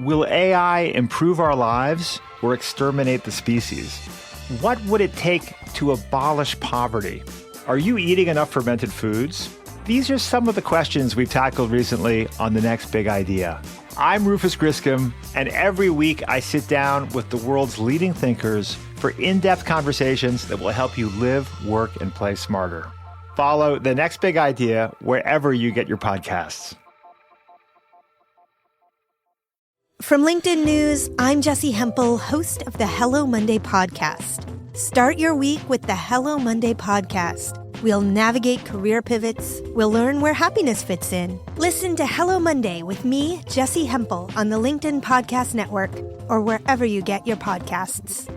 Will AI improve our lives or exterminate the species? What would it take to abolish poverty? Are you eating enough fermented foods? These are some of the questions we've tackled recently on The Next Big Idea. I'm Rufus Griscom, and every week I sit down with the world's leading thinkers for in-depth conversations that will help you live, work, and play smarter. Follow The Next Big Idea wherever you get your podcasts. From LinkedIn News, I'm Jessie Hempel, host of the Hello Monday podcast. Start your week with the Hello Monday podcast. We'll navigate career pivots. We'll learn where happiness fits in. Listen to Hello Monday with me, Jessie Hempel, on the LinkedIn Podcast Network or wherever you get your podcasts.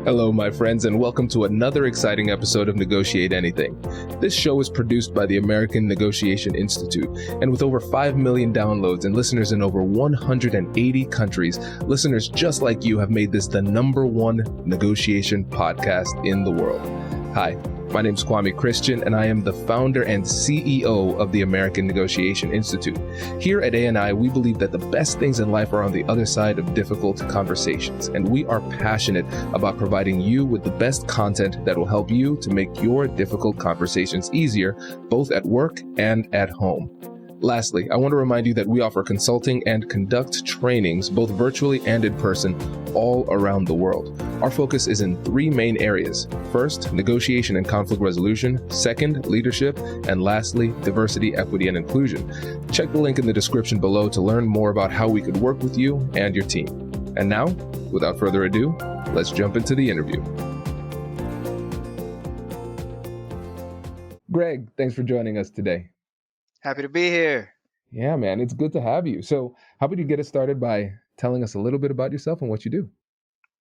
Hello, my friends, and welcome to another exciting episode of Negotiate Anything. This show is produced by the American Negotiation Institute, and with over 5 million downloads and listeners in over 180 countries, listeners just like you have made this the #1 negotiation podcast in the world. Hi, my name is Kwame Christian, and I am the founder and CEO of the American Negotiation Institute. Here at ANI, we believe that the best things in life are on the other side of difficult conversations, and we are passionate about providing you with the best content that will help you to make your difficult conversations easier, both at work and at home. Lastly, I want to remind you that we offer consulting and conduct trainings, both virtually and in person, all around the world. Our focus is in 3 main areas. First, negotiation and conflict resolution. Second, leadership. And lastly, diversity, equity, and inclusion. Check the link in the description below to learn more about how we could work with you and your team. And now, without further ado, let's jump into the interview. Greg, thanks for joining us today. Happy to be here. Yeah, man, it's good to have you. So how about you get us started by telling us a little bit about yourself and what you do?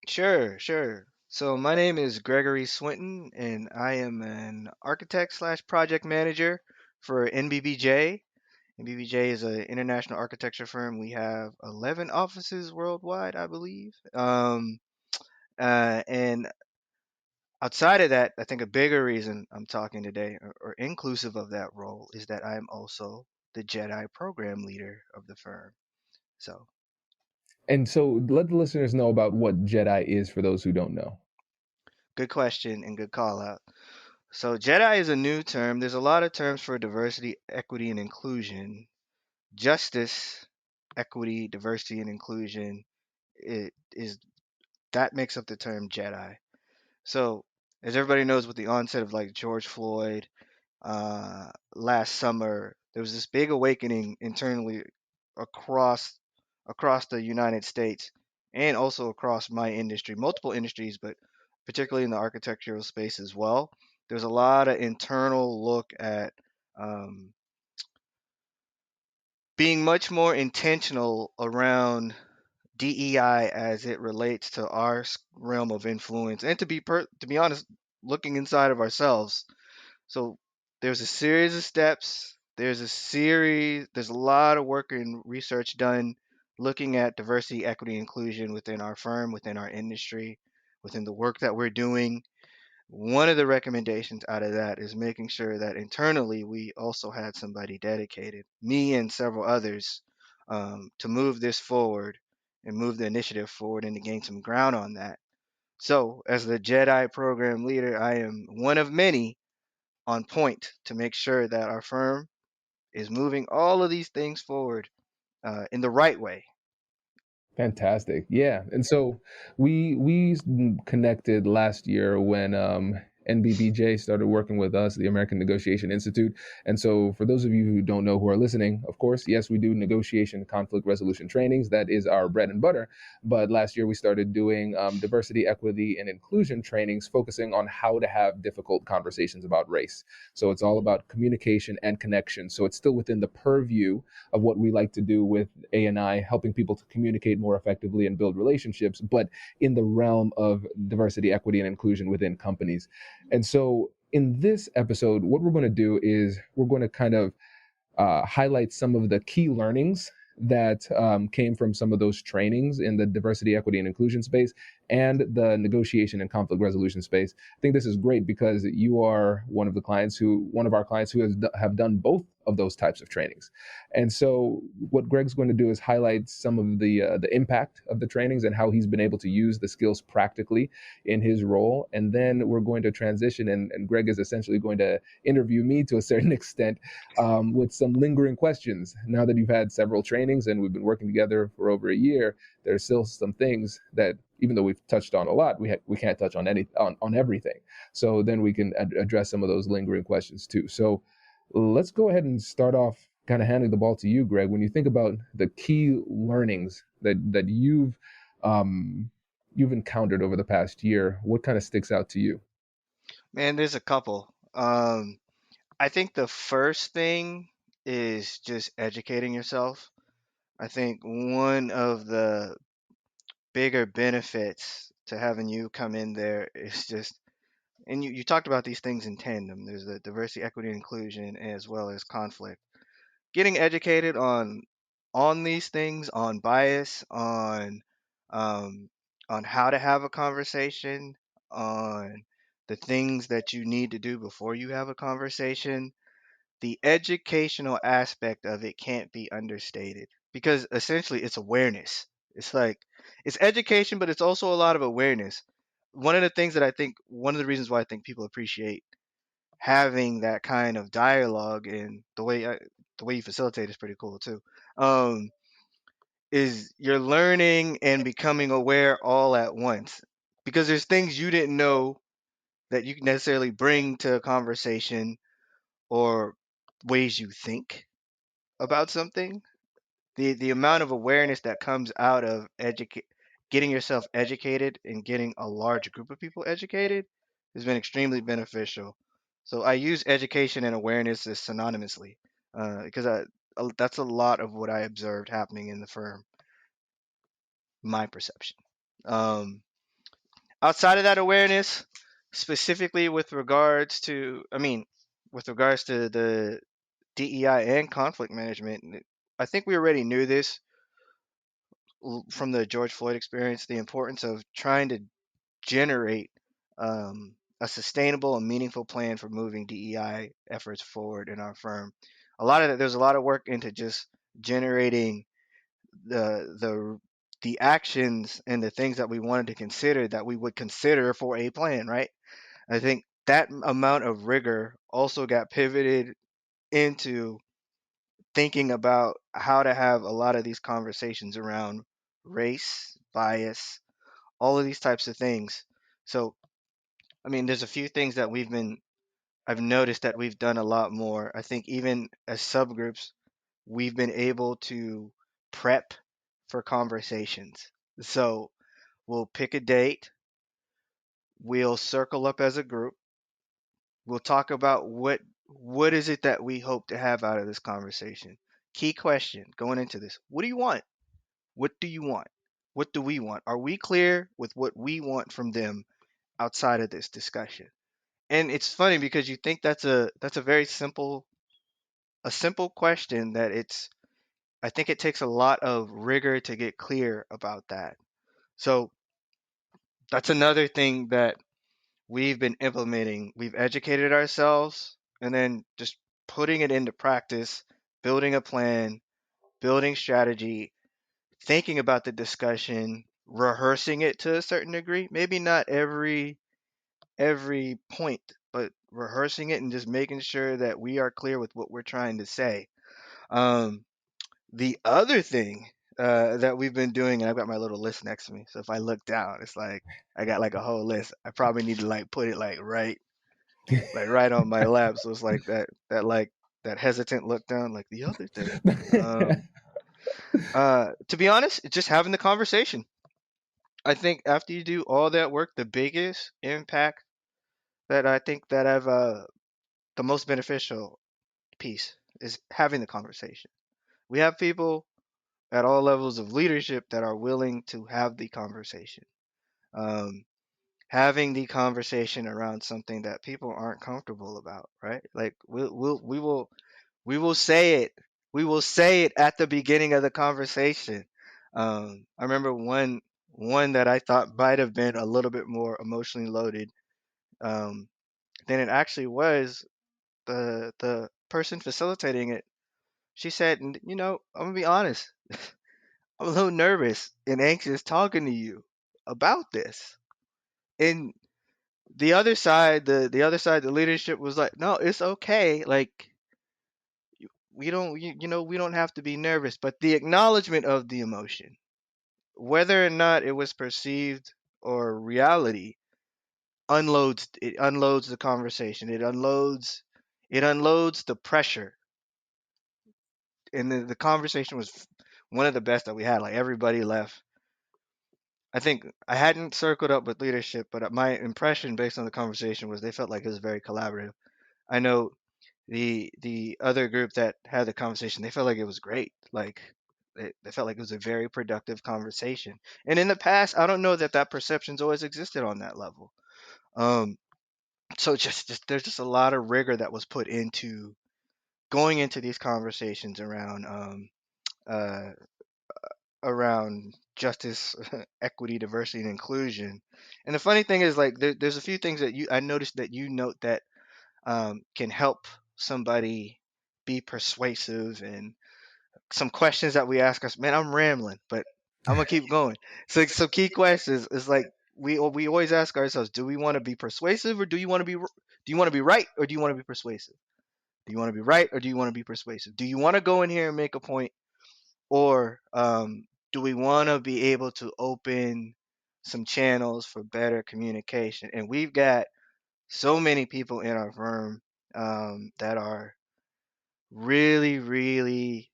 Sure. So my name is Gregory Swinton, and I am an architect slash project manager for NBBJ. NBBJ is an international architecture firm. We have 11 offices worldwide, I believe. And outside of that, I think a bigger reason I'm talking today, or inclusive of that role, is that I am also the JEDI program leader of the firm. And so let the listeners know about what JEDI is for those who don't know. Good question and good call out. So JEDI is a new term. There's a lot of terms for diversity, equity, and inclusion. Justice, equity, diversity, and inclusion, that makes up the term JEDI. So as everybody knows, with the onset of like George Floyd last summer, there was this big awakening internally across the United States and also across my industry, multiple industries, but particularly in the architectural space as well. There's a lot of internal look at being much more intentional around DEI as it relates to our realm of influence, and to be honest, looking inside of ourselves. So there's a series of steps. There's a lot of work and research done looking at diversity, equity, inclusion within our firm, within our industry, within the work that we're doing. One of the recommendations out of that is making sure that internally we also had somebody dedicated, me and several others, to move this forward and move the initiative forward and to gain some ground on that. So, as the JEDI program leader, I am one of many on point to make sure that our firm is moving all of these things forward in the right way. Fantastic. Yeah. And so we connected last year when NBBJ started working with us, the American Negotiation Institute. And so for those of you who don't know who are listening, of course, yes, we do negotiation and conflict resolution trainings. That is our bread and butter. But last year we started doing diversity, equity, and inclusion trainings, focusing on how to have difficult conversations about race. So it's all about communication and connection. So it's still within the purview of what we like to do with ANI, helping people to communicate more effectively and build relationships, but in the realm of diversity, equity, and inclusion within companies. And so in this episode, what we're going to do is we're going to kind of highlight some of the key learnings that came from some of those trainings in the diversity, equity, and inclusion space and the negotiation and conflict resolution space. I think this is great because you are one of our clients who have done both of those types of trainings. And so what Greg's going to do is highlight some of the impact of the trainings and how he's been able to use the skills practically in his role. And then we're going to transition, and Greg is essentially going to interview me to a certain extent, with some lingering questions. Now that you've had several trainings and we've been working together for over a year, there's still some things that, even though we've touched on a lot, we can't touch on on everything. So then we can address some of those lingering questions too. So let's go ahead and start off kind of handing the ball to you, Greg. When you think about the key learnings that you've encountered over the past year, what kind of sticks out to you? Man, there's a couple. I think the first thing is just educating yourself. I think one of the bigger benefits to having you come in there is just, and you talked about these things in tandem. There's the diversity, equity, and inclusion, as well as conflict. Getting educated on these things, on bias, um, on how to have a conversation, on the things that you need to do before you have a conversation. The educational aspect of it can't be understated because essentially it's awareness. It's like it's education, but it's also a lot of awareness. One of the things that I think, one of the reasons why I think people appreciate having that kind of dialogue, and the way you facilitate is pretty cool too. Um, is you're learning and becoming aware all at once because there's things you didn't know that you can necessarily bring to a conversation, or ways you think about something. The amount of awareness that comes out of getting yourself educated and getting a large group of people educated has been extremely beneficial. So I use education and awareness as synonymously, because that's a lot of what I observed happening in the firm, my perception. Um, Outside of that awareness, specifically with regards to the DEI and conflict management, I think we already knew this from the George Floyd experience, the importance of trying to generate a sustainable and meaningful plan for moving DEI efforts forward in our firm. There's a lot of work into just generating the the actions and the things that we wanted to consider that we would consider for a plan, right? I think that amount of rigor also got pivoted into thinking about how to have a lot of these conversations around race, bias, all of these types of things. So, I mean, there's a few things that I've noticed that we've done a lot more. I think even as subgroups, we've been able to prep for conversations. So, we'll pick a date, we'll circle up as a group, we'll talk about what is it that we hope to have out of this conversation. Key question going into this: what do you want? What do you want? What do we want? Are we clear with what we want from them outside of this discussion? And it's funny because you think that's a very simple question that it's I think it takes a lot of rigor to get clear about that. So that's another thing that we've been implementing. We've educated ourselves and then just putting it into practice, building a plan, building strategy, thinking about the discussion, rehearsing it to a certain degree. Maybe not every point, but rehearsing it and just making sure that we are clear with what we're trying to say. Um, the other thing that we've been doing, and I've got my little list next to me, so if I look down, it's like I got like a whole list. I probably need to like put it like right on my lap, so it's like that hesitant look down, like the other thing. To be honest, it's just having the conversation. I think after you do all that work, the biggest impact that I think that I've the most beneficial piece is having the conversation. We have people at all levels of leadership that are willing to have the conversation. Um, Having the conversation around something that people aren't comfortable about, right? Like we will say it. We will say it at the beginning of the conversation. I remember one that I thought might have been a little bit more emotionally loaded, than it actually was. The person facilitating it, she said, I'm gonna be honest, I'm a little nervous and anxious talking to you about this. And the other side, the leadership was like, no, it's okay. Like, we don't, we don't have to be nervous. But the acknowledgement of the emotion, whether or not it was perceived or reality, unloads the conversation. It unloads the pressure. And the conversation was one of the best that we had. Like, everybody left. I think I hadn't circled up with leadership, but my impression based on the conversation was they felt like it was very collaborative. I know the other group that had the conversation, they felt like it was great. Like, they felt like it was a very productive conversation. And in the past, I don't know that that perception's always existed on that level. Um, so just there's just a lot of rigor that was put into going into these conversations uh, around justice, equity, diversity, and inclusion. And the funny thing is, like, there's a few things that I noticed that you note that can help somebody be persuasive, and some questions that we ask us. Man, I'm rambling, but I'm gonna keep going. So some key questions is like we always ask ourselves: do we want to be persuasive, or do you want to be right, or do you want to be persuasive? Do you want to be right, or do you want to be persuasive? Do you want to go in here and make a point, or do we want to be able to open some channels for better communication? And we've got so many people in our firm that are really, really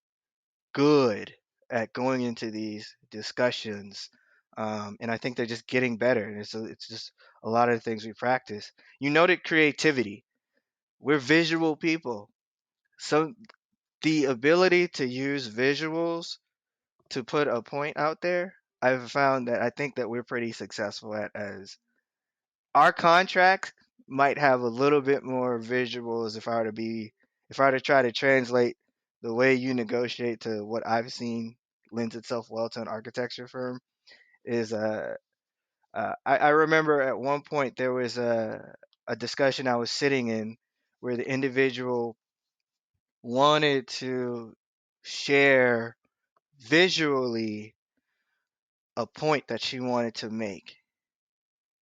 good at going into these discussions. And I think they're just getting better. And it's just a lot of the things we practice. You noted creativity. We're visual people. So the ability to use visuals to put a point out there, I've found that I think that we're pretty successful at. As our contract might have a little bit more visuals, if I were to try to translate the way you negotiate to what I've seen lends itself well to an architecture firm. Is I remember at one point there was a discussion I was sitting in where the individual wanted to share visually a point that she wanted to make,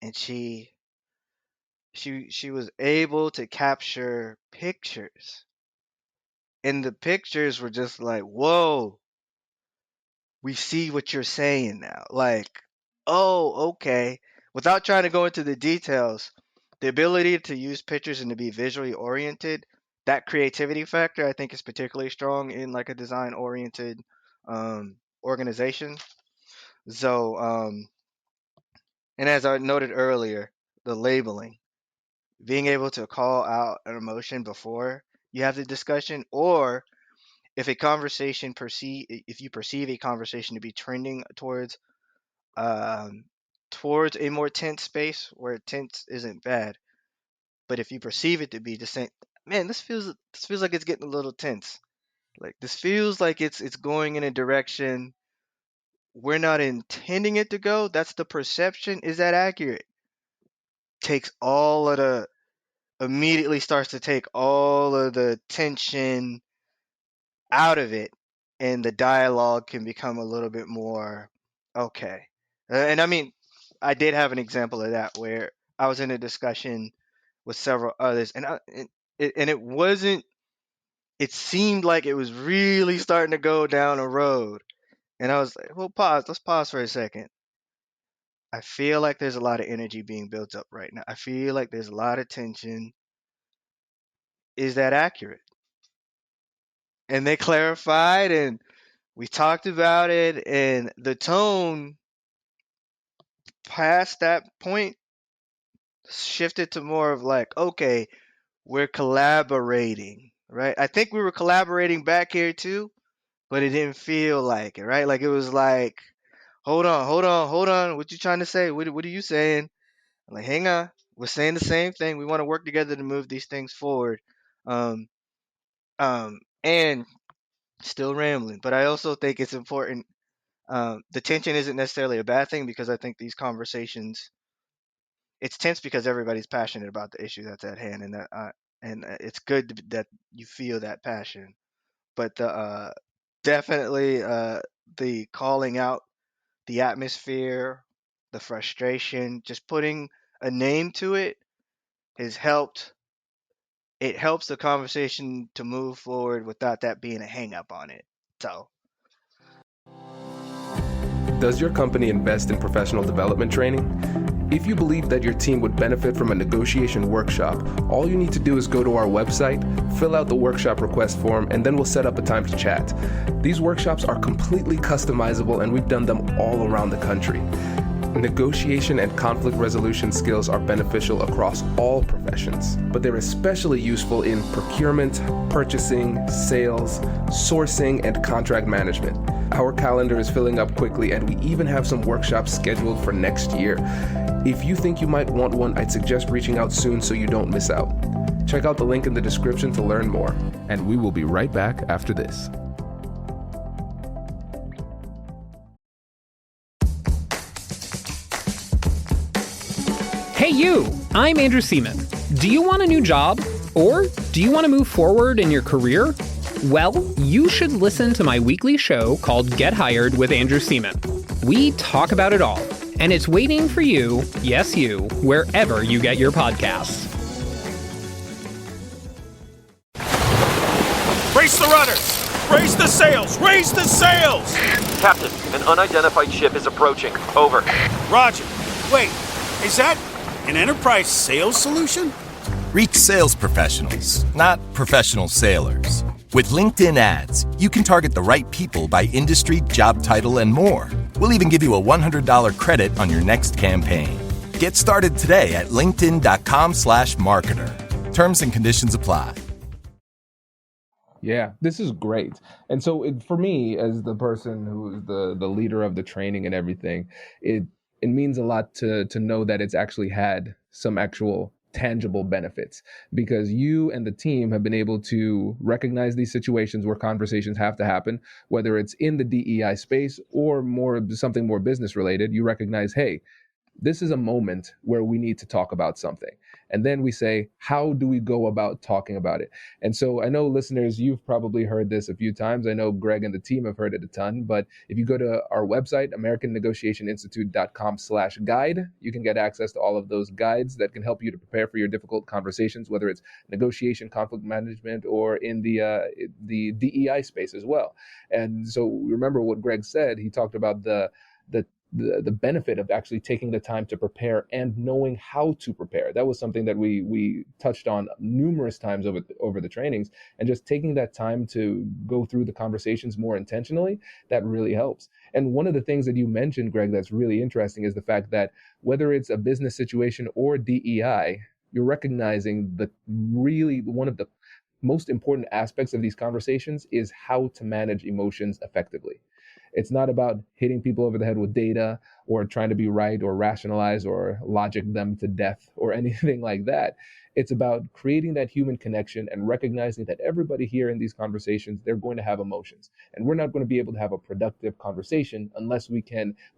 and she was able to capture pictures, and the pictures were just like, whoa, we see what you're saying now. Like, oh, okay. Without trying to go into the details, the ability to use pictures and to be visually oriented, that creativity factor, I think, is particularly strong in like a design oriented organization. So, and as I noted earlier, the labeling, being able to call out an emotion before you have the discussion, or if you perceive a conversation to be trending um, towards a more tense space, where tense isn't bad, but if you perceive it to be just saying, man, this feels like it's getting a little tense. Like, this feels like it's going in a direction we're not intending it to go. That's the perception. Is that accurate? Takes all of the Immediately starts to take all of the tension out of it, and the dialogue can become a little bit more okay. And I mean, I did have an example of that where I was in a discussion with several others, and it wasn't. It seemed like it was really starting to go down a road, and I was like, "Well, pause. Let's pause for a second. I feel like there's a lot of energy being built up right now. I feel like there's a lot of tension. Is that accurate?" And they clarified, and we talked about it, and the tone past that point shifted to more of like, okay, we're collaborating, right? I think we were collaborating back here too, but it didn't feel like it, right? Like, it was like, hold on, what you trying to say? What are you saying? I'm like, hang on, we're saying the same thing. We want to work together to move these things forward. Um, and still rambling, but I also think it's important. The tension isn't necessarily a bad thing, because I think these conversations, it's tense because everybody's passionate about the issue that's at hand, and that and it's good that you feel that passion. But definitely the calling out the atmosphere, the frustration, just putting a name to it has helped. It helps the conversation to move forward without that being a hang up on it. So, Does your company invest in professional development training? If you believe that your team would benefit from a negotiation workshop, all you need to do is go to our website, fill out the workshop request form, and then we'll set up a time to chat. These workshops are completely customizable, and we've done them all around the country. Negotiation and conflict resolution skills are beneficial across all professions, but they're especially useful in procurement, purchasing, sales, sourcing, and contract management. Our calendar is filling up quickly, and we even have some workshops scheduled for next year. If you think you might want one, I'd suggest reaching out soon so you don't miss out. Check out the link in the description to learn more, and we will be right back after this. Hey you, I'm Andrew Seaman. Do you want a new job? Or do you want to move forward in your career? Well, you should listen to my weekly show called Get Hired with Andrew Seaman. We talk about it all, and it's waiting for you, yes you, wherever you get your podcasts. Brace the rudders! Raise the sails! Raise the sails! Captain, an unidentified ship is approaching. Over. Roger. Wait, is that an enterprise sales solution? Reach sales professionals, not professional sailors. With LinkedIn ads, you can target the right people by industry, job title, and more. We'll even give you a $100 credit on your next campaign. Get started today at linkedin.com/marketer. Terms and conditions apply. Yeah, this is great. And so for me, as the person who's the leader of the training and everything, it means a lot to know that it's actually had some actual tangible benefits, because you and the team have been able to recognize these situations where conversations have to happen, whether it's in the DEI space or something more business related. You recognize, hey, this is a moment where we need to talk about something. And then we say, how do we go about talking about it? And so I know listeners, you've probably heard this a few times. I know Greg and the team have heard it a ton, but if you go to our website, americannegotiationinstitute.com/guide, you can get access to all of those guides that can help you to prepare for your difficult conversations, whether it's negotiation, conflict management, or in the DEI space as well. And so remember what Greg said. He talked about the benefit of actually taking the time to prepare and knowing how to prepare. That was something that we touched on numerous times over the trainings, and just taking that time to go through the conversations more intentionally, that really helps. And one of the things that you mentioned, Greg, that's really interesting is the fact that whether it's a business situation or DEI, you're recognizing that really one of the most important aspects of these conversations is how to manage emotions effectively. It's not about hitting people over the head with data or trying to be right or rationalize or logic them to death or anything like that. It's about creating that human connection and recognizing that everybody here in these conversations, they're going to have emotions. And we're not going to be able to have a productive conversation unless we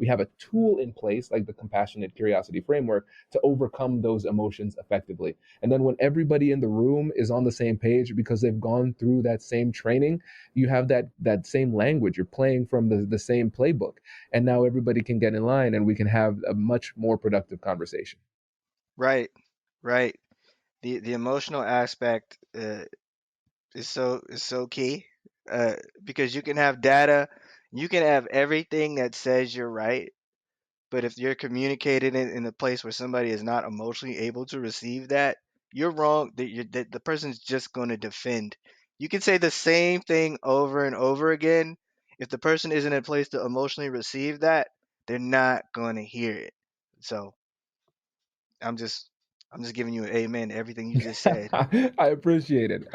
have a tool in place, like the compassionate curiosity framework, to overcome those emotions effectively. And then when everybody in the room is on the same page because they've gone through that same training, you have that same language. You're playing from the same playbook. And now everybody can get in line and we can have a much more productive conversation. right, right. The emotional aspect is so key, because you can have data, you can have everything that says you're right, but if you're communicating it in a place where somebody is not emotionally able to receive that, you're wrong. That the person's just going to defend. You can say the same thing over and over again. If the person isn't in a place to emotionally receive that, they're not going to hear it. So I'm just I'm just giving you an amen to everything you just said. I appreciate it.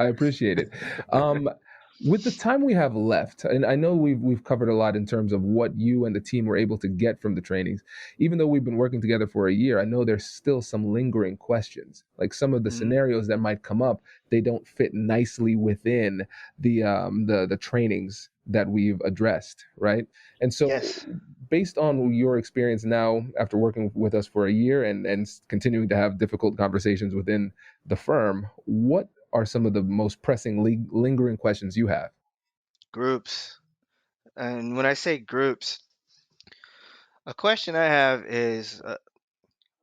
With the time we have left, and I know we've covered a lot in terms of what you and the team were able to get from the trainings. Even though we've been working together for a year, I know there's still some lingering questions. Like some of the Mhm. scenarios that might come up, they don't fit nicely within the trainings that we've addressed, right? And so Yes. based on your experience now after working with us for a year and continuing to have difficult conversations within the firm, what are some of the most pressing, lingering questions you have? Groups. And when I say groups, a question I have is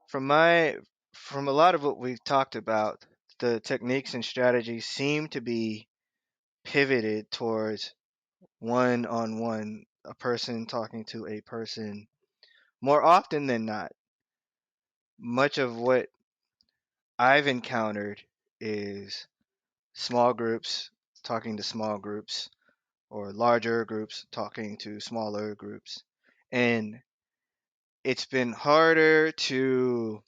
from my from a lot of what we've talked about, the techniques and strategies seem to be pivoted towards one on one, a person talking to a person more often than not. Much of what I've encountered is small groups talking to small groups or larger groups talking to smaller groups. And it's been harder to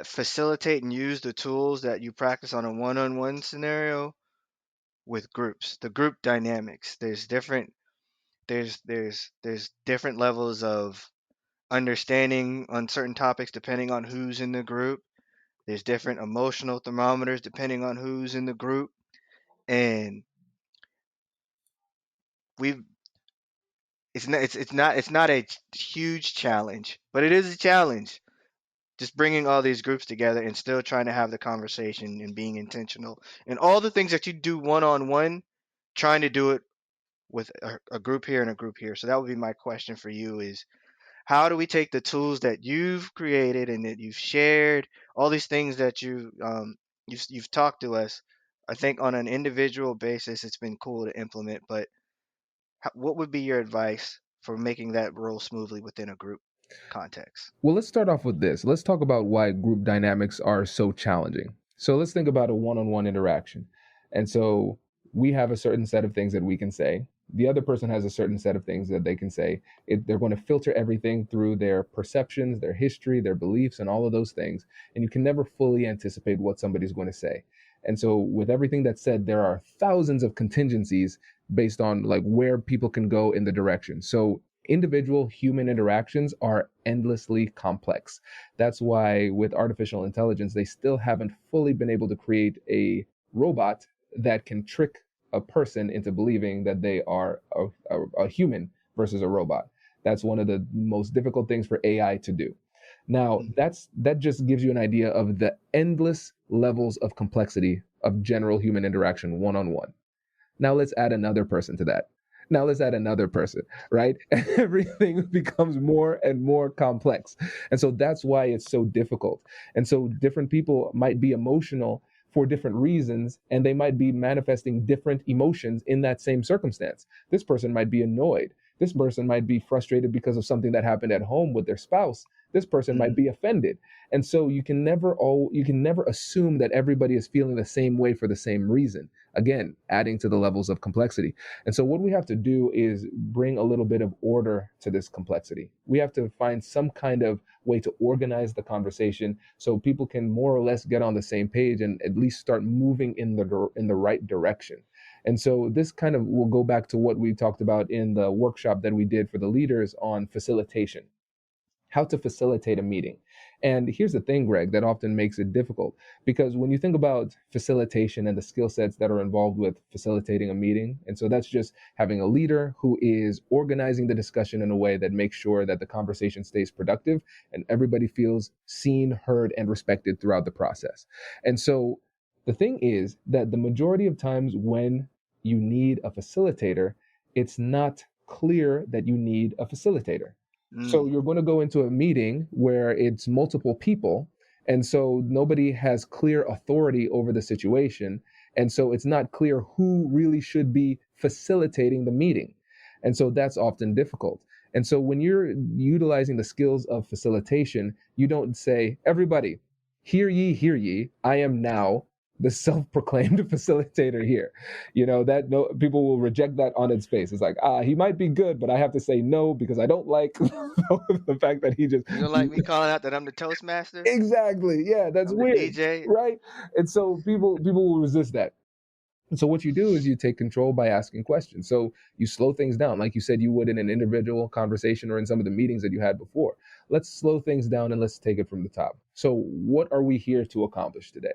facilitate and use the tools that you practice on a one-on-one scenario with groups. The group dynamics. There's different levels of understanding on certain topics depending on who's in the group. There's different emotional thermometers depending on who's in the group. And we've it's not a huge challenge, but it is a challenge. Just bringing all these groups together and still trying to have the conversation and being intentional. And all the things that you do one on one, trying to do it with a group here and a group here. So that would be my question for you is how do we take the tools that you've created and that you've shared, all these things that you've talked to us. I think on an individual basis, it's been cool to implement, but what would be your advice for making that roll smoothly within a group context? Well, let's start off with this. Let's talk about why group dynamics are so challenging. So let's think about a one-on-one interaction. And so we have a certain set of things that we can say. The other person has a certain set of things that they can say. They're going to filter everything through their perceptions, their history, their beliefs, and all of those things. And you can never fully anticipate what somebody's going to say. And so with everything that's said, there are thousands of contingencies based on like where people can go in the direction. So individual human interactions are endlessly complex. That's why with artificial intelligence, they still haven't fully been able to create a robot that can trick a person into believing that they are a human versus a robot. That's one of the most difficult things for AI to do. Now, that just gives you an idea of the endless levels of complexity of general human interaction one-on-one. Now let's add another person to that. Now let's add another person, right? Everything becomes more and more complex. And so that's why it's so difficult. And so different people might be emotional for different reasons, and they might be manifesting different emotions in that same circumstance. This person might be annoyed. This person might be frustrated because of something that happened at home with their spouse. This person might be offended. And so you can never assume that everybody is feeling the same way for the same reason. Again, adding to the levels of complexity. And so what we have to do is bring a little bit of order to this complexity. We have to find some kind of way to organize the conversation so people can more or less get on the same page and at least start moving in the right direction. And so this kind of will go back to what we talked about in the workshop that we did for the leaders on facilitation, how to facilitate a meeting. And here's the thing, Greg, that often makes it difficult, because when you think about facilitation and the skill sets that are involved with facilitating a meeting, and so that's just having a leader who is organizing the discussion in a way that makes sure that the conversation stays productive and everybody feels seen, heard, and respected throughout the process. And so the thing is that the majority of times when you need a facilitator, it's not clear that you need a facilitator. So you're going to go into a meeting where it's multiple people, and so nobody has clear authority over the situation. And so it's not clear who really should be facilitating the meeting. And so that's often difficult. And so when you're utilizing the skills of facilitation, you don't say, everybody, hear ye, I am now the self-proclaimed facilitator here. That no, people will reject that on its face. It's like, he might be good, but I have to say no because I don't like the fact that he just... You don't like me calling out that I'm the Toastmaster? Exactly. Yeah, that's I'm weird. the DJ. Right? And so people will resist that. And so what you do is you take control by asking questions. So you slow things down, like you said you would in an individual conversation or in some of the meetings that you had before. Let's slow things down and let's take it from the top. So what are we here to accomplish today?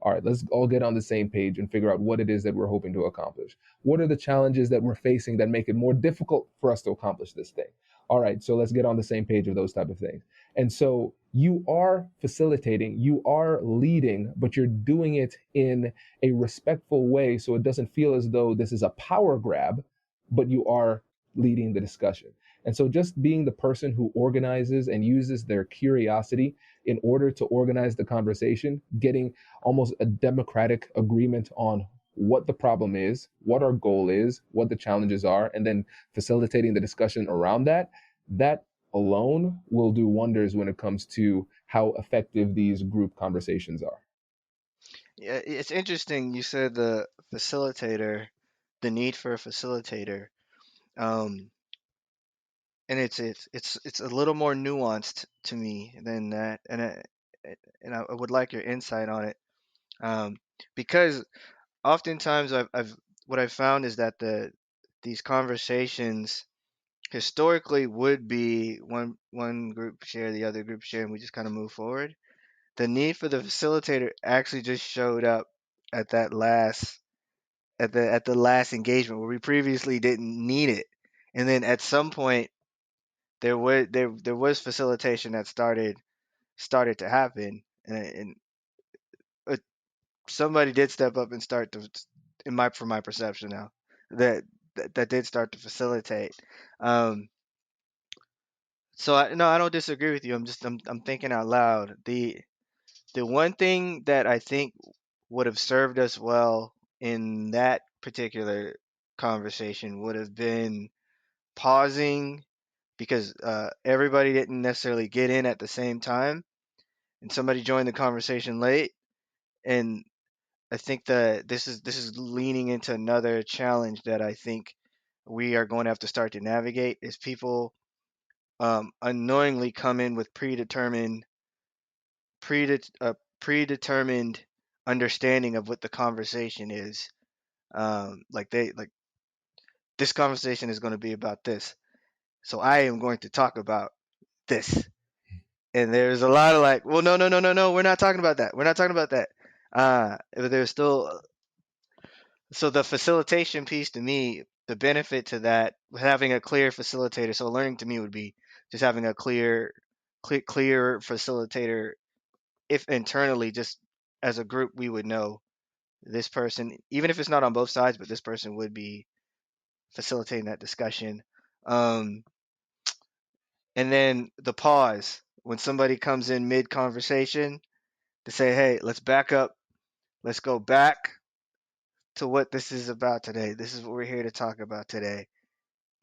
All right, let's all get on the same page and figure out what it is that we're hoping to accomplish. What are the challenges that we're facing that make it more difficult for us to accomplish this thing? All right, so let's get on the same page of those type of things. And so you are facilitating, you are leading, but you're doing it in a respectful way so it doesn't feel as though this is a power grab, but you are leading the discussion. And so just being the person who organizes and uses their curiosity in order to organize the conversation, getting almost a democratic agreement on what the problem is, what our goal is, what the challenges are, and then facilitating the discussion around that, that alone will do wonders when it comes to how effective these group conversations are. Yeah, it's interesting. You said the facilitator, the need for a facilitator, um, and it's a little more nuanced to me than that, and I would like your insight on it, um, because oftentimes I've what I've found is that these conversations historically would be one group share, the other group share, and we just kind of move forward. The need for the facilitator actually just showed up at that last at the last engagement where we previously didn't need it, and then at some point there was facilitation that started to happen, and uh, somebody did step up and start to, in my from my perception now, that that did start to facilitate. Um, so no, I don't disagree with you. I'm thinking out loud. The one thing that I think would have served us well in that particular conversation would have been pausing, because everybody didn't necessarily get in at the same time, and somebody joined the conversation late. And I think that this is leaning into another challenge that I think we are going to have to start to navigate, is people unknowingly come in with predetermined understanding of what the conversation is. Like this conversation is going to be about this, so I am going to talk about this. And there's a lot of like, well, no, no, no, no, no, we're not talking about that. We're not talking about that. But there's still, so the facilitation piece to me, the benefit to that, having a clear facilitator. So learning to me would be just having a clear facilitator. If internally, just as a group, we would know this person, even if it's not on both sides, but this person would be facilitating that discussion. Um, and then the pause when somebody comes in mid conversation to say, hey, let's back up. Let's go back to what this is about today. This is what we're here to talk about today,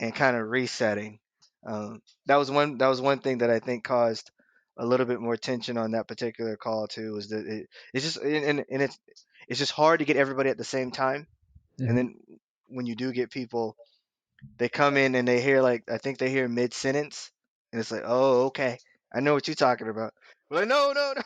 and kind of resetting. That was one thing that I think caused a little bit more tension on that particular call too. Was that it's just and it's just hard to get everybody at the same time. And Mhm. then when you do get people, they come in and they hear, like, I think they hear mid sentence, and it's like, oh, okay, I know what you're talking about. We're like, no, no, no.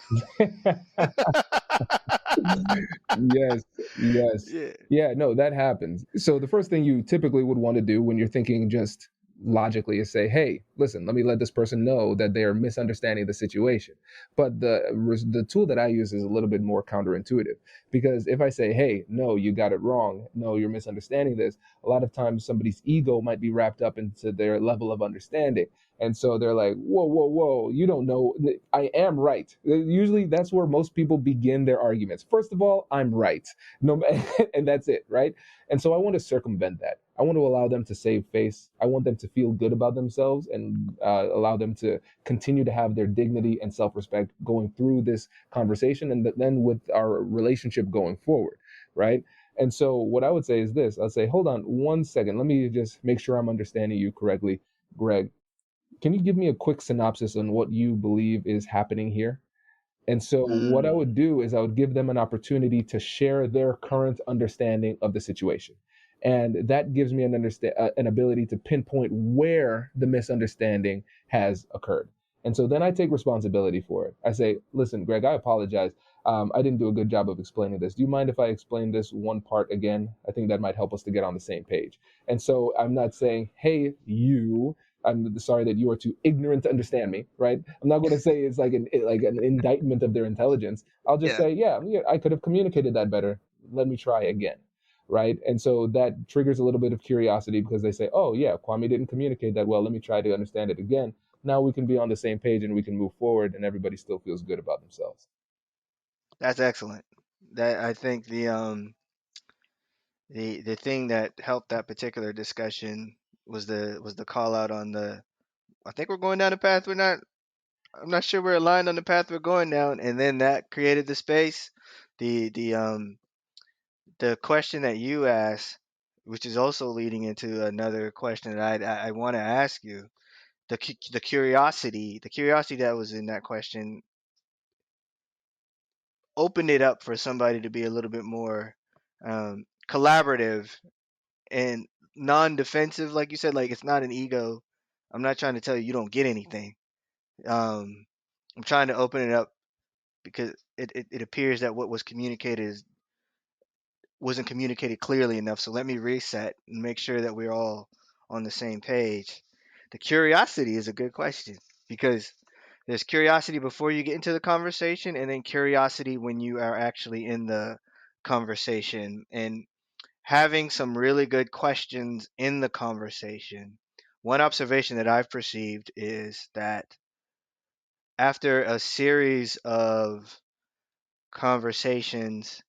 Yes, yes. Yeah. Yeah, no, that happens. So the first thing you typically would want to do when you're thinking just logically is say, hey, listen, let me let this person know that they are misunderstanding the situation. But the tool that I use is a little bit more counterintuitive, because if I say, hey, no, you got it wrong, no, you're misunderstanding this, a lot of times somebody's ego might be wrapped up into their level of understanding. And so they're like, whoa, whoa, whoa, you don't know. I am right. Usually that's where most people begin their arguments. First of all, I'm right. No, and that's it, right? And so I want to circumvent that. I want to allow them to save face. I want them to feel good about themselves, and allow them to continue to have their dignity and self-respect going through this conversation, and then with our relationship going forward, right? And so what I would say is this. I'll say, hold on 1 second. Let me just make sure I'm understanding you correctly, Greg. Can you give me a quick synopsis on what you believe is happening here? And so what I Mm. would do is I would give them an opportunity to share their current understanding of the situation. And that gives me an ability to pinpoint where the misunderstanding has occurred. And so then I take responsibility for it. I say, listen, Greg, I apologize. I didn't do a good job of explaining this. Do you mind if I explain this one part again? I think that might help us to get on the same page. And so I'm not saying, hey, I'm sorry that you are too ignorant to understand me, right? I'm not going to say it's like an indictment of their intelligence. I'll just Yeah. say, yeah, I could have communicated that better. Let me try again, right? And so that triggers a little bit of curiosity, because they say, oh yeah, Kwame didn't communicate that well. Let me try to understand it again. now we can be on the same page and we can move forward and everybody still feels good about themselves. That's excellent. That I think the thing that helped that particular discussion was the call out on the, I think we're going down a path we're not, I'm not sure we're aligned on the path we're going down, and then that created the space. The question that you asked, which is also leading into another question that I want to ask you, the curiosity that was in that question opened it up for somebody to be a little bit more collaborative and non-defensive, like you said. Like, it's not an ego. I'm not trying to tell you you don't get anything. um I'm trying to open it up because it appears that what was communicated wasn't communicated clearly enough. So let me reset and make sure that we're all on the same page. The curiosity is a good question, because there's curiosity before you get into the conversation, and then curiosity when you are actually in the conversation. And having some really good questions in the conversation. One observation that I've perceived is that after a series of conversations,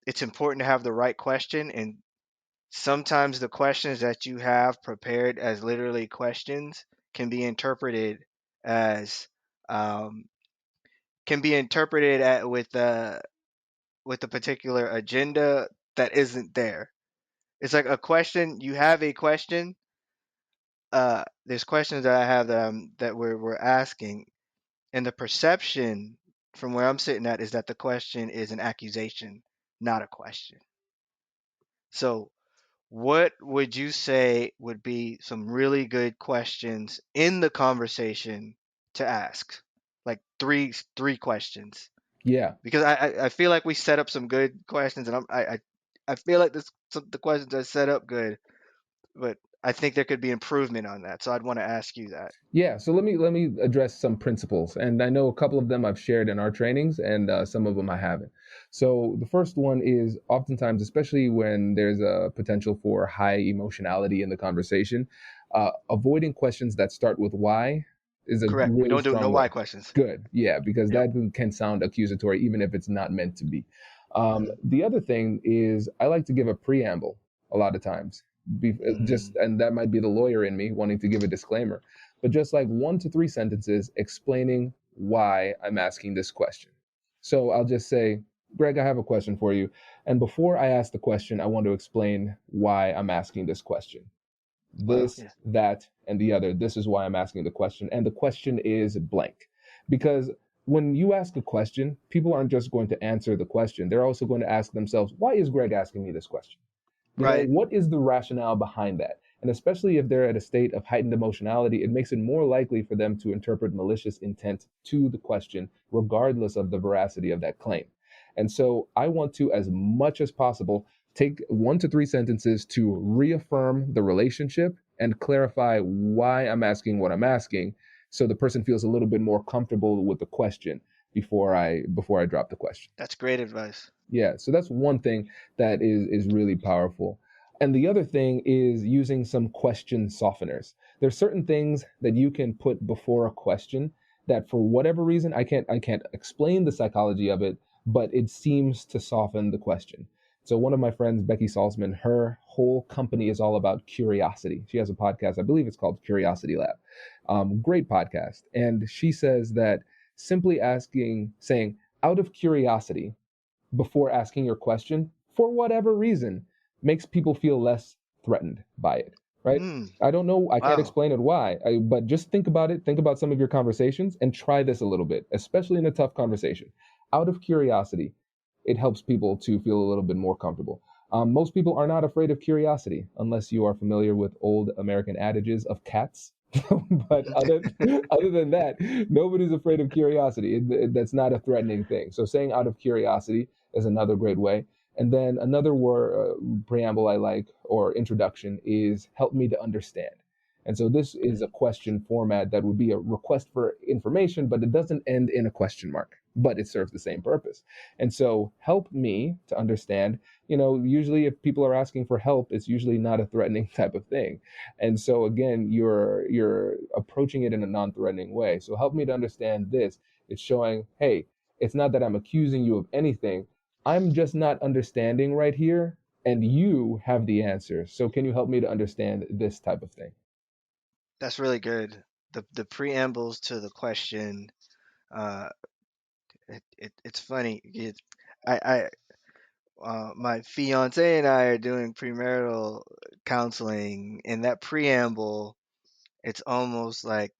it's important to have the right question. And sometimes the questions that you have prepared as literally questions can be interpreted as um, with a particular agenda that isn't there. It's like a question. You have a question. There's questions that I have that we're asking, and the perception from where I'm sitting at is that the question is an accusation, not a question. So, what would you say would be some really good questions in the conversation to ask? Like three questions. Yeah. Because I feel like we set up some good questions, and I feel like the questions are set up good, but I think there could be improvement on that. So I'd want to ask you that. Yeah, so let me address some principles, and I know a couple of them I've shared in our trainings, and some of them I haven't. So the first one is, oftentimes, especially when there's a potential for high emotionality in the conversation, avoiding questions that start with why is a Correct. We really don't do no strong why way. questions. Good, yeah, because Yep. that can sound accusatory even if it's not meant to be. Hmm. The other thing is, I like to give a preamble a lot of times. Mm. And that might be the lawyer in me wanting to give a disclaimer, but just like 1 to 3 sentences explaining why I'm asking this question. So I'll just say, Greg, I have a question for you. And before I ask the question, I want to explain why I'm asking this question. Well, This, yeah. that, and the other. This is why I'm asking the question. And the question is blank. Because when you ask a question, people aren't just going to answer the question. They're also going to ask themselves, why is Greg asking me this question? Right. What is the rationale behind that? And especially if they're at a state of heightened emotionality, it makes it more likely for them to interpret malicious intent to the question, regardless of the veracity of that claim. And so I want to, as much as possible, take 1 to 3 sentences to reaffirm the relationship and clarify why I'm asking what I'm asking, so the person feels a little bit more comfortable with the question before I drop the question. That's great advice. Yeah, so that's one thing that is really powerful. And the other thing is using some question softeners. There's certain things that you can put before a question that, for whatever reason, I can't explain the psychology of it, but it seems to soften the question. So one of my friends, Becky Salzman, her whole company is all about curiosity. She has a podcast, I believe it's called Curiosity Lab. Great podcast. And she says that simply saying, out of curiosity, before asking your question, for whatever reason, makes people feel less threatened by it, right? Mm. I don't know, I can't Wow. explain it why, but just think about it. Think about some of your conversations and try this a little bit, especially in a tough conversation. Out of curiosity, it helps people to feel a little bit more comfortable. Most people are not afraid of curiosity, unless you are familiar with old American adages of cats. But other than that, nobody's afraid of curiosity. That's not a threatening thing. So saying out of curiosity is another great way. And then another word preamble I like, or introduction, is help me to understand. And so this is a question format that would be a request for information, but it doesn't end in a question mark. but it serves the same purpose. And so help me to understand, usually if people are asking for help, it's usually not a threatening type of thing. And so again, you're approaching it in a non-threatening way. So help me to understand this. It's showing, hey, it's not that I'm accusing you of anything. I'm just not understanding right here, and you have the answer. So can you help me to understand this type of thing? That's really good. The preambles to the question, uh, it's funny. My fiance and I are doing premarital counseling, and that preamble, it's almost like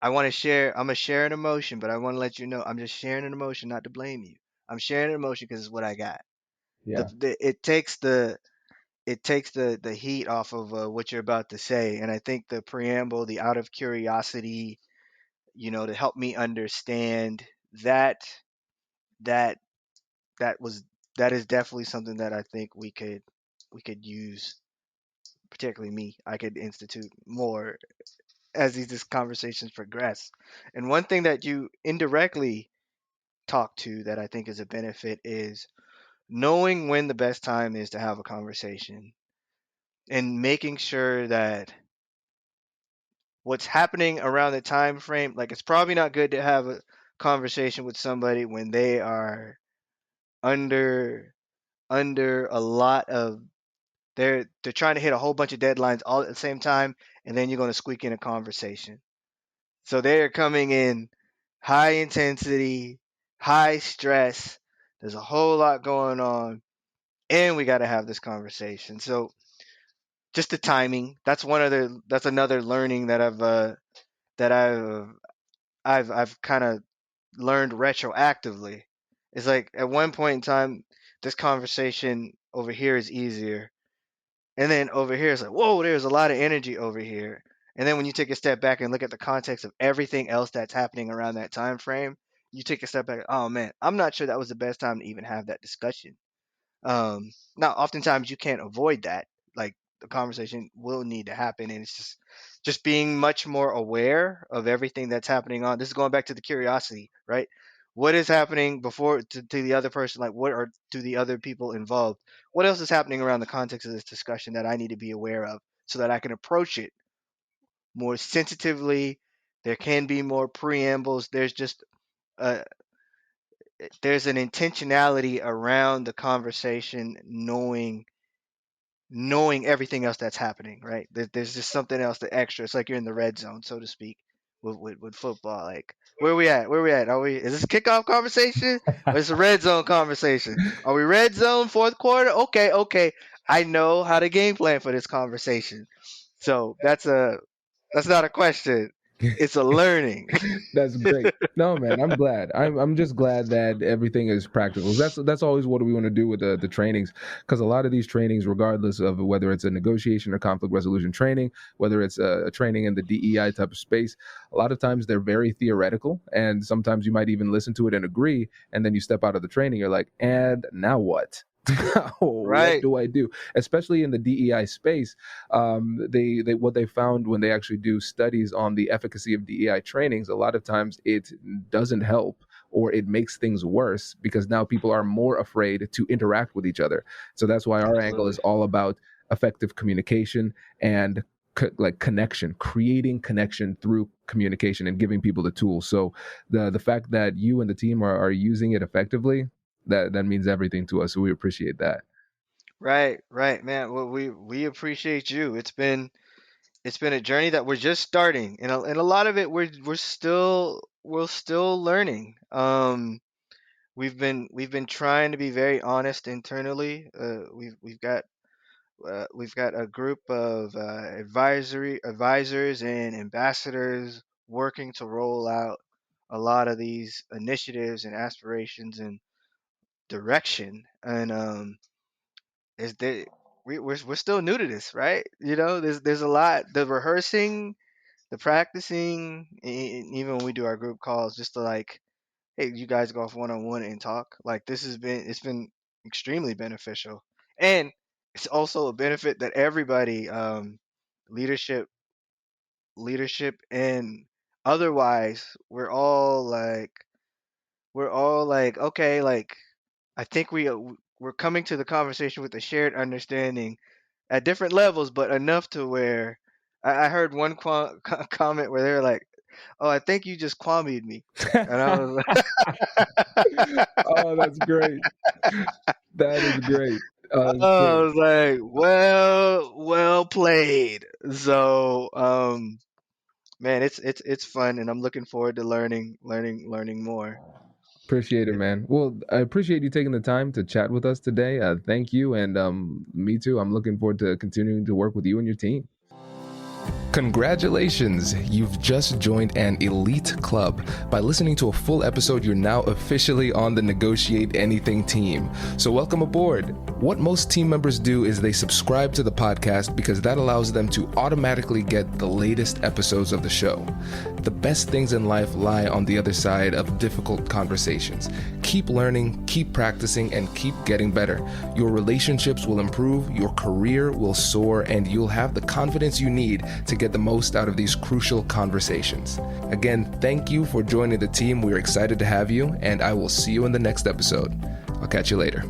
I want to share. I'm gonna share an emotion, but I want to let you know I'm just sharing an emotion, not to blame you. I'm sharing an emotion because it's what I got. Yeah. It takes the heat off of what you're about to say, and I think the preamble, the out of curiosity, to help me understand that that that was that is definitely something that I think we could use, particularly me. I could institute more as these conversations progress. And one thing that you indirectly talk to that I think is a benefit is knowing when the best time is to have a conversation and making sure that what's happening around the time frame, like it's probably not good to have a conversation with somebody when they are under a lot of they're trying to hit a whole bunch of deadlines all at the same time, and then you're going to squeak in a conversation. So they're coming in high intensity, high stress. There's a whole lot going on, and we got to have this conversation. So just the timing. That's another learning that I've kind of learned retroactively. It's like at one point in time, this conversation over here is easier, and then over here it's like, whoa, there's a lot of energy over here. And then when you take a step back and look at the context of everything else that's happening around that time frame, you take a step back. Oh man, I'm not sure that was the best time to even have that discussion. Now, oftentimes you can't avoid that. Like the conversation will need to happen, and it's just being much more aware of everything that's happening on. This is going back to the curiosity, right? What is happening before to the other person? Like what are to the other people involved? What else is happening around the context of this discussion that I need to be aware of so that I can approach it more sensitively? There can be more preambles. Uh, there's an intentionality around the conversation, knowing everything else that's happening, right? There's just something else, the extra. It's like you're in the red zone, so to speak, with football. Like where we at? Where we at? Is this a kickoff conversation or is it a red zone conversation? Are we red zone fourth quarter? Okay, okay. I know how to game plan for this conversation. So that's not a question. It's a learning. That's great. No, man, I'm glad. I'm just glad that everything is practical. That's always what we want to do with the trainings, because a lot of these trainings, regardless of whether it's a negotiation or conflict resolution training, whether it's a training in the DEI type of space, a lot of times they're very theoretical, and sometimes you might even listen to it and agree, and then you step out of the training, you're like, and now what? What Right. do I do? Especially in the DEI space, they what they found when they actually do studies on the efficacy of DEI trainings, a lot of times it doesn't help, or it makes things worse, because now people are more afraid to interact with each other. So that's why our angle is Absolutely. all about effective communication and like connection, creating connection through communication and giving people the tools. So the fact that you and the team are using it effectively, that means everything to us. So we appreciate that. Right, right, man. Well, we appreciate you. It's been a journey that we're just starting, and a lot of it we're still learning. We've been trying to be very honest internally. We've got a group of advisors and ambassadors working to roll out a lot of these initiatives and aspirations and direction. And is there we're still new to this, right? There's a lot. The rehearsing, the practicing, even when we do our group calls, just to like, hey, you guys go off one on one and talk. Like it's been extremely beneficial, and it's also a benefit that everybody, leadership, and otherwise, we're all like we're all like, okay, like I think we're coming to the conversation with a shared understanding at different levels, but enough to where I heard one comment where they're like, "Oh, I think you just Kwame'd me," and I was Oh, that's great. That is great. That's I great. was like, well played. So, man, it's fun, and I'm looking forward to learning more. Appreciate it, man. Well, I appreciate you taking the time to chat with us today. Thank you, and me too. I'm looking forward to continuing to work with you and your team. Congratulations! You've just joined an elite club. By listening to a full episode, you're now officially on the Negotiate Anything team. So welcome aboard. What most team members do is they subscribe to the podcast because that allows them to automatically get the latest episodes of the show. The best things in life lie on the other side of difficult conversations. Keep learning, keep practicing, and keep getting better. Your relationships will improve, your career will soar, and you'll have the confidence you need to get the most out of these crucial conversations. Again, thank you for joining the team. We're excited to have you, and I will see you in the next episode. I'll catch you later.